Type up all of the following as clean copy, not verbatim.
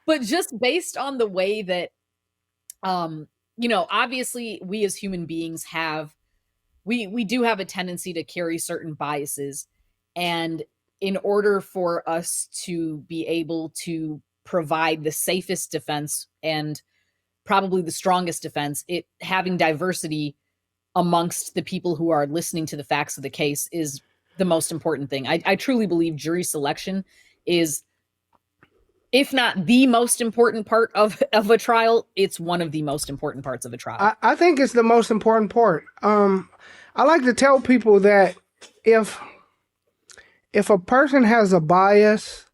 But just based on the way that, obviously we as human beings we do have a tendency to carry certain biases. And in order for us to be able to provide the safest defense and probably the strongest defense, it having diversity amongst the people who are listening to the facts of the case is the most important thing. I truly believe jury selection is, if not the most important part of a trial, it's one of the most important parts of a trial. I think it's the most important part. I like to tell people that if a person has a bias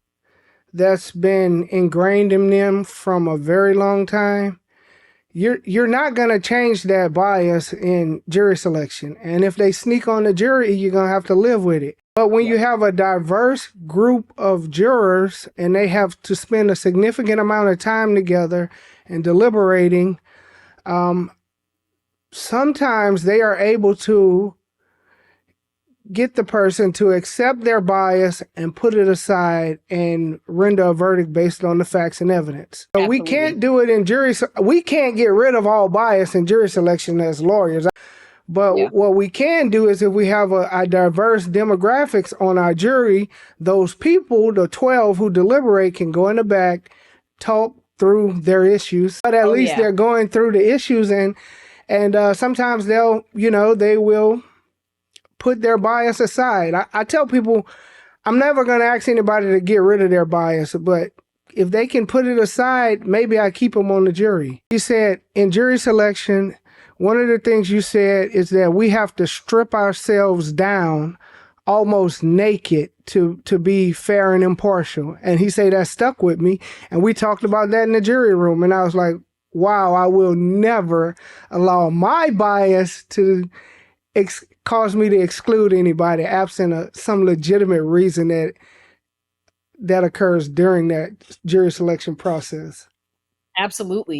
that's been ingrained in them from a very long time, you're not going to change that bias in jury selection. And if they sneak on the jury, you're going to have to live with it. But when you have a diverse group of jurors and they have to spend a significant amount of time together and deliberating, sometimes they are able to get the person to accept their bias and put it aside and render a verdict based on the facts and evidence. But we can't do it in jury. We can't get rid of all bias in jury selection as lawyers. But what we can do is, if we have a diverse demographics on our jury, those people, the 12 who deliberate, can go in the back, talk through their issues. But at least they're going through the issues, and sometimes they will put their bias aside. I tell people, I'm never going to ask anybody to get rid of their bias, but if they can put it aside, maybe I keep them on the jury. You said in jury selection, one of the things you said is that we have to strip ourselves down almost naked to be fair and impartial. And he said that stuck with me. And we talked about that in the jury room. And I was like, wow, I will never allow my bias to cause me to exclude anybody absent some legitimate reason that occurs during that jury selection process. Absolutely.